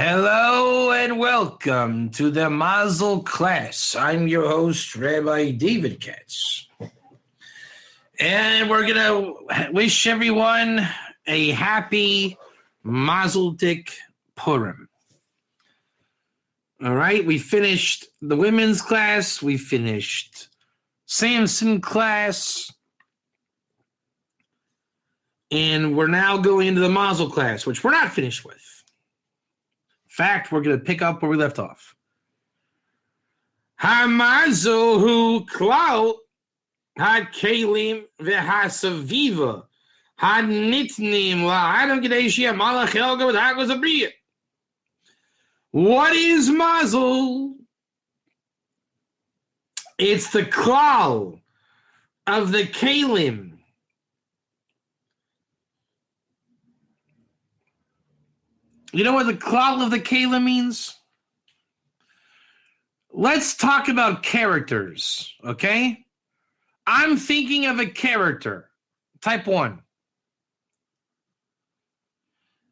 Hello and welcome to the Mazal class. I'm your host, Rabbi David Katz. And we're going to wish everyone a happy Mazeltik Purim. All right, we finished the women's class. We finished Samson class. And we're now going into the Mazal class, which we're not finished with. In fact, we're going to pick up where we left off. Ha-Mazal hu klal ha-kelim v'ha-saviva ha-nitnim la'adam k'dei she'yeh malach elgo v'tachlis habriyah. What is Mazal? It's the klal of the kelim. You know what the klal of the kelim means? Let's talk about characters, okay? I'm thinking of a character, type 1.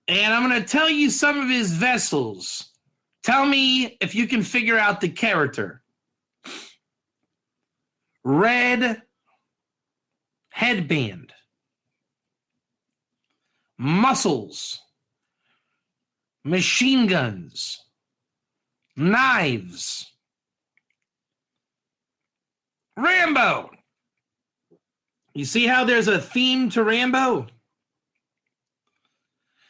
And I'm going to tell you some of his vessels. Tell me if you can figure out the character. Red headband. Muscles. Machine guns, knives, Rambo. You see how there's a theme to Rambo?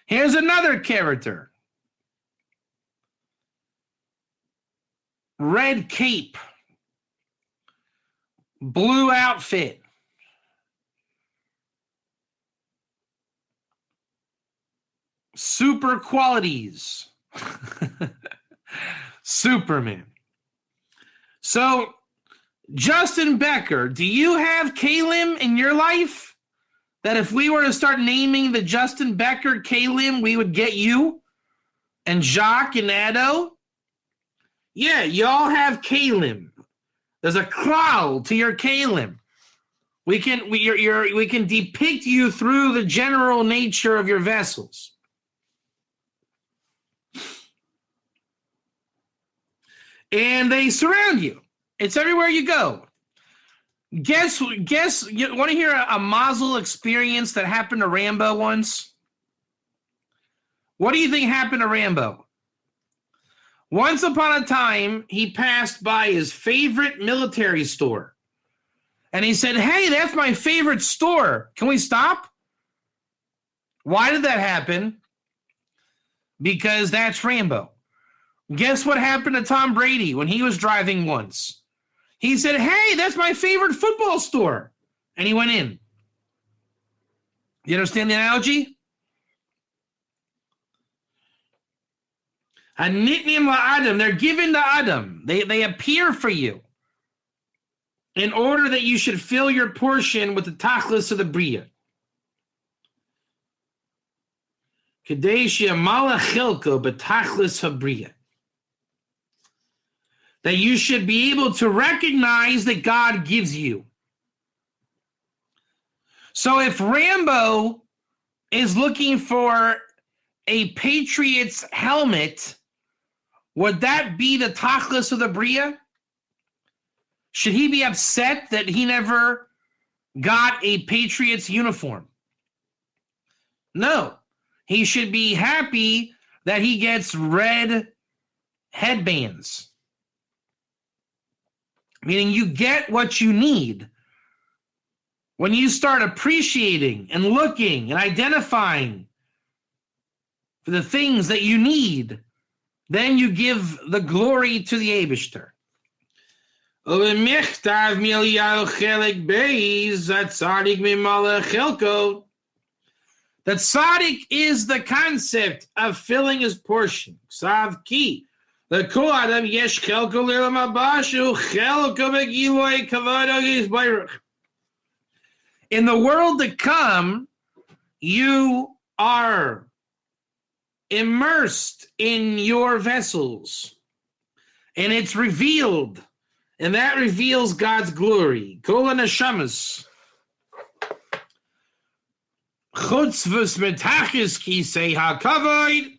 Here's another character. Red cape, blue outfit. Super qualities. Superman. So, Justin Becker, do you have Kalim in your life? That if we were to start naming the Justin Becker Kalim, we would get you? And Jacques and Addo? Yeah, y'all have Kalim. There's a klal to your Kalim. We can depict you through the general nature of your vessels. And they surround you. It's everywhere you go. Guess, you want to hear a Mazal experience that happened to Rambo once? What do you think happened to Rambo? Once upon a time, he passed by his favorite military store. And he said, hey, that's my favorite store. Can we stop? Why did that happen? Because that's Rambo. Guess what happened to Tom Brady when he was driving once? He said, hey, that's my favorite football store. And he went in. You understand the analogy? Hanitnim la'adam. They're given to Adam. They appear for you in order that you should fill your portion with the tachlis of the Bria. K'dei she'malach chelko b'tachlis habriya. That you should be able to recognize that God gives you. So if Rambo is looking for a Patriots helmet, would that be the tachlis of the Bria? Should he be upset that he never got a Patriots uniform? No. He should be happy that he gets red headbands. Meaning you get what you need. When you start appreciating and looking and identifying for the things that you need, then you give the glory to the Eibishter. That tzaddik is the concept of filling his portion. Ksav ki. In the world to come, you are immersed in your vessels, and it's revealed, and that reveals God's glory. Kol ha-neshamas. Chutz v'smetachis kisei ha-kavod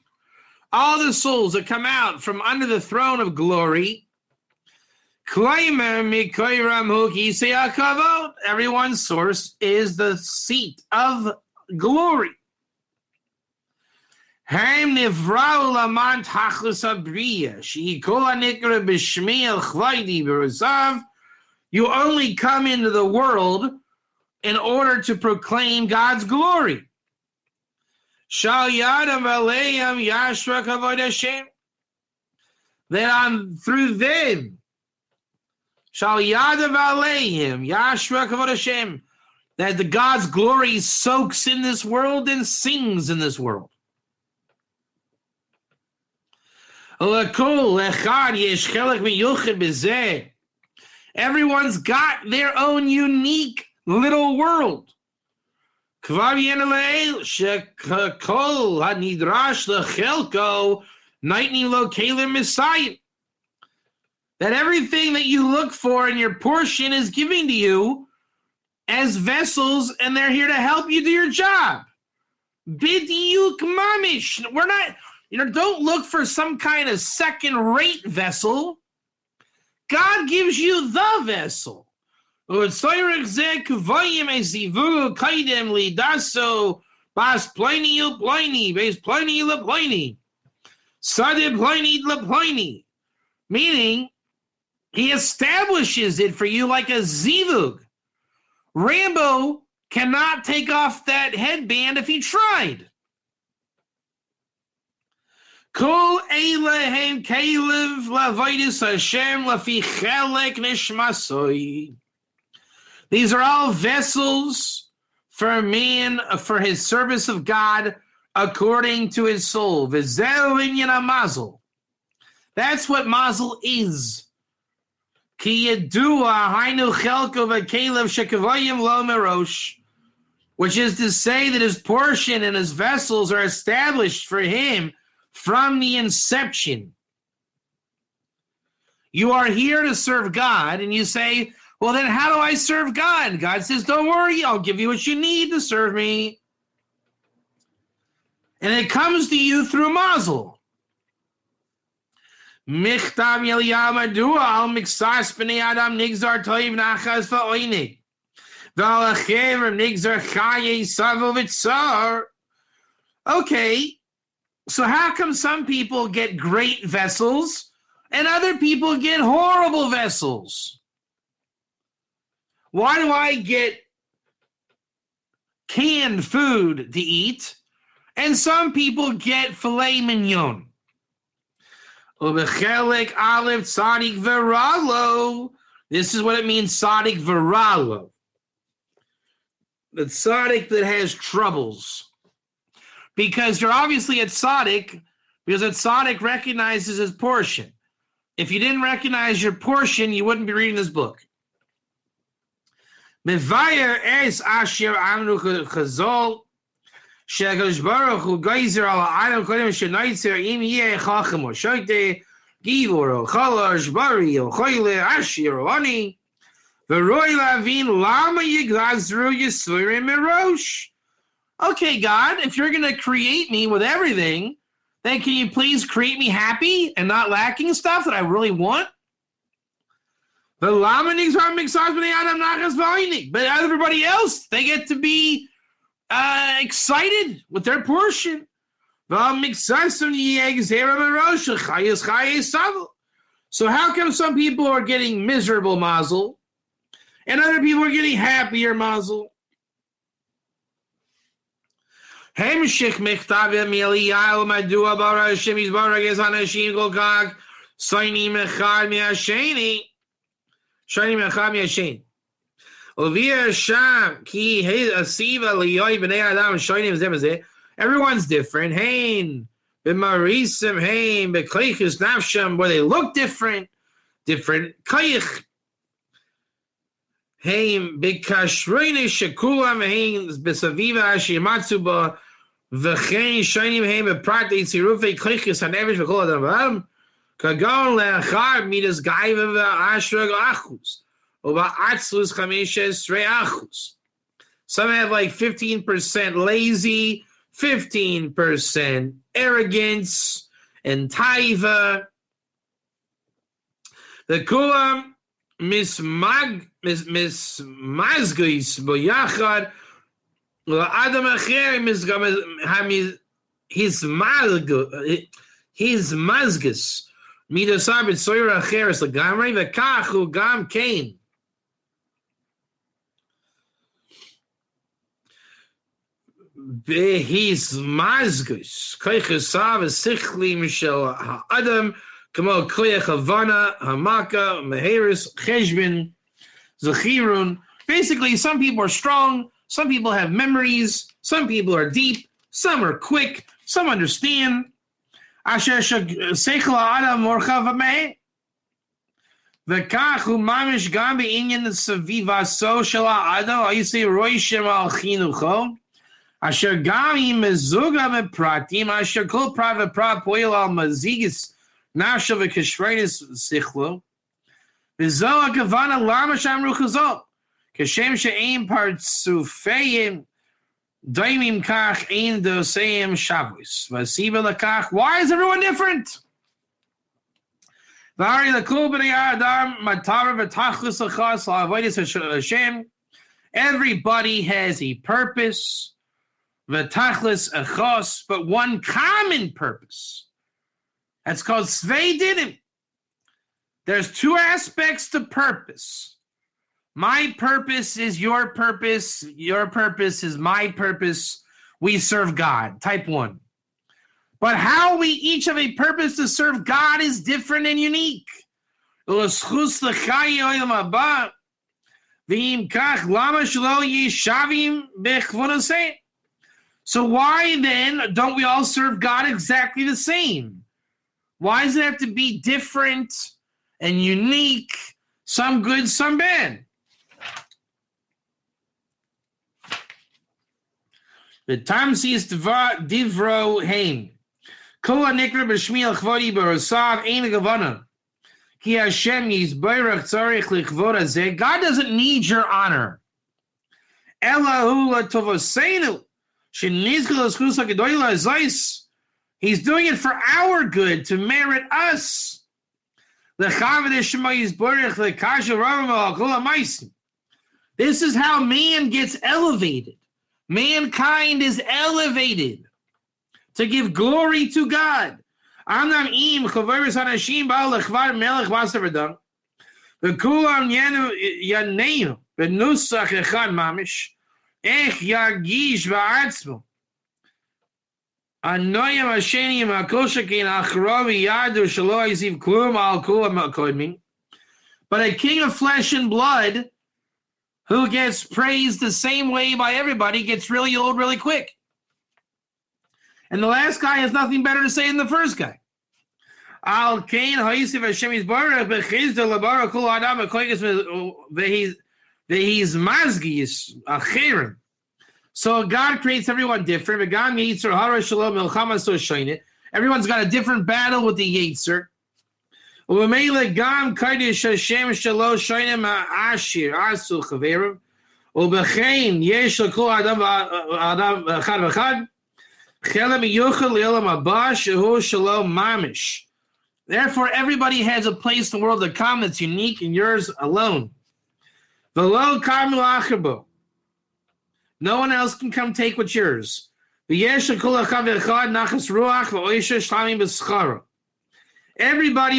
all the souls that come out from under the throne of glory, everyone's source is the seat of glory. You only come into the world in order to proclaim God's glory. That through them, that the God's glory soaks in this world and sings in this world. Everyone's got their own unique little world. That everything that you look for in your portion is given to you as vessels, and they're here to help you do your job. Bidiyuk mamish. We're not, don't look for some kind of second-rate vessel. God gives you the vessel. Meaning, he establishes it for you like a zivug. Rambo cannot take off that headband if he tried. Kol Elohem Kalev Lavidus Hashem Lafi Chelek Nishmasoi. These are all vessels for man, for his service of God according to his soul. V'zeu inyan Mazal. That's what Mazal is. Ki yedua hainu chelko v'kalev shekavayim lo merosh, which is to say that his portion and his vessels are established for him from the inception. You are here to serve God, and you say, well, then how do I serve God? God says, don't worry, I'll give you what you need to serve me. And it comes to you through Mazal. Michtav Yeliyam Adua al Mixas B'nei Adam Nigzar Toiv Nachas V'oinig V'alachev Nigzar Chaye Savo V'tzar. Okay, so how come some people get great vessels and other people get horrible vessels? Why do I get canned food to eat and some people get filet mignon? Ubechelek Aleph Tzadik Veralo. This is what it means, Tzadik Veralo. The Tzadik that has troubles. Because you're obviously a Tzadik, because a Tzadik recognizes his portion. If you didn't recognize your portion, you wouldn't be reading this book. Mevayer es asher amru chazol shekadosh baruch hu geyser ala adam kodem shenoitzer im yeh chachem o shoyte givor o chalash bari o choyle asher o ani v'roi lavin lama yigazru yisurim merosh. Okay, God, if you're going to create me with everything, then can you please create me happy and not lacking stuff that I really want? But everybody else, they get to be excited with their portion. So how come some people are getting miserable Mazal and other people are getting happier Mazal? Hemshich mechtavim Eliyahu Madua Bara Hashem Yisbarach Es Hanashim Kol Kach Soini Mechad Miasheni Shani Mechad Miashen Ovia Sham Ki Asiva Liyoy Bnei Adam Shoinim Zemazeh. Everyone's different. Hain B'Marisim Hain B'Kleichus Nafsham, where they look different. Kaich Hain B'Kashreini Shekulam Hain B'Saviva Hashimatsuba V'chein Shoinim Hain B'Prati Tzirufei Kleichus Hanevish V'Kol Adam V'Am Kagon Le'achar Midas Gaiva V'Ashrag Achus Ova'atzlus Chamishes Re'achus. Some have like 15% lazy, 15% arrogance, and Taiva. The Kulam mismazgis boyachad Adam acher his mazgis midasar b'tzoyra acheres legamrei v'kach hu gam kain. His mazgis koichesav sichli mishel ha'adam kamo koyach havana hamaka meheris cheshbin zechirun. Basically, some people are strong, some people have memories, some people are deep, some are quick, some understand. Asher seichel ha'adam morchav ha'meh v'kach hu mamish gam be'inyan savivaso shel ha'adam ha'yisei roishem al chinucho Asher gami mezuga mepratim asher kol prat v'prat poil al mazigis nasha v'keshreinis sichlo v'zo ha'kavana lama shamru chazot kashem she'ein partzufeim daimim kach ein doseim shavuos v'asiba l'kach. Why is everyone different? V'ari l'kol b'nei adam matara v'tachlus l'chas la'avodas Hashem. Everybody has a purpose. V'tachlis achos, but one common purpose. That's called svei dinim. There's two aspects to purpose. My purpose is your purpose. Your purpose is my purpose. We serve God. Type 1. But how we each have a purpose to serve God is different and unique. V'im kach lama shelo yishavim b'chvonaseh. So why then don't we all serve God exactly the same? Why does it have to be different and unique, some good, some bad? The Tamsi is divro hain. Kol hanikra b'shmi al-chvodi b'rosav ein gavana. Ki Hashem yizbeirach tzarich lichvod hazeh. God doesn't need your honor. Elahu latovoseinu. He's doing it for our good, to merit us. This is how man gets elevated. Mankind is elevated to give glory to God. Ech yagish va'atzmo. Anoyam Hashenim HaKoshakin Achravi Yadu Shalo Yiziv Klum Al Kulam HaKodmin. But a king of flesh and blood who gets praised the same way by everybody gets really old really quick. And the last guy has nothing better to say than the first guy. Al Kain Ha'yisiv Hashem Yizbarach B'chizda L'Barach Kul Adam B'koygas V'he's mazgis achirim. So God creates everyone different. Everyone's got a different battle with the Yetzer. Therefore, everybody has a place in the world to come that's unique and yours alone. No one else can come take what's yours. Everybody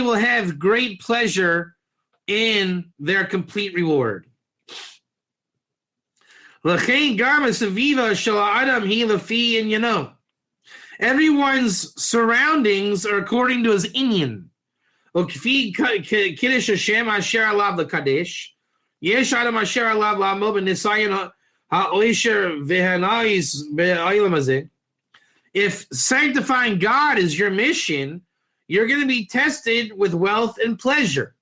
will have great pleasure in their complete reward. Everyone's surroundings are according to his inyan. Yesh Adam Asher Alav La'amol B'Nisayon Ha'oisher V'Hanais Be'aylam Hazeh. If sanctifying God is your mission, you're going to be tested with wealth and pleasure.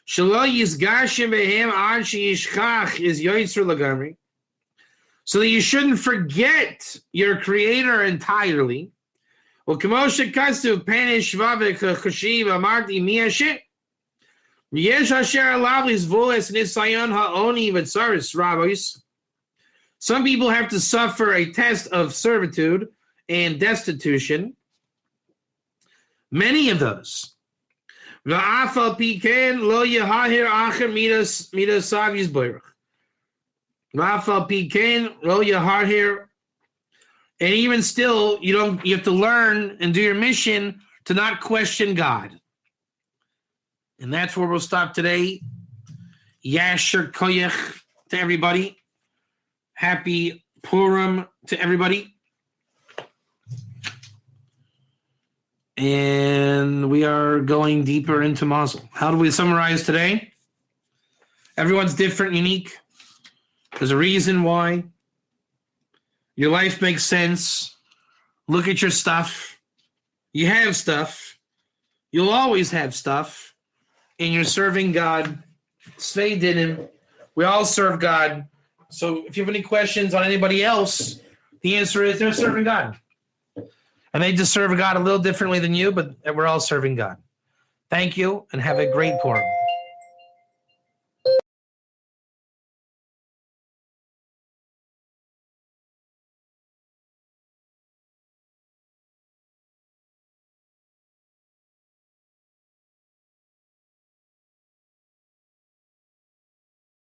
Shelo Yizgashim Behem Ad She'yishchach is Yoitzer Lagamri. So that you shouldn't forget your Creator entirely. Well, K'moshe Kastu Panish Vavik Chashiv Amarti Mi Hashem. Some people have to suffer a test of servitude and destitution. Many of those. V'afal piken lo yehahir acher midas savi's boirach. V'afal piken lo yehahir. And even still, you have to learn and do your mission to not question God. And that's where we'll stop today. Yasher koyach to everybody. Happy Purim to everybody. And we are going deeper into Mazal. How do we summarize today? Everyone's different, unique. There's a reason why. Your life makes sense. Look at your stuff. You have stuff. You'll always have stuff. And you're serving God. Svei dinim. We all serve God. So if you have any questions on anybody else, the answer is they're serving God. And they just serve God a little differently than you, but we're all serving God. Thank you, and have a great Purim.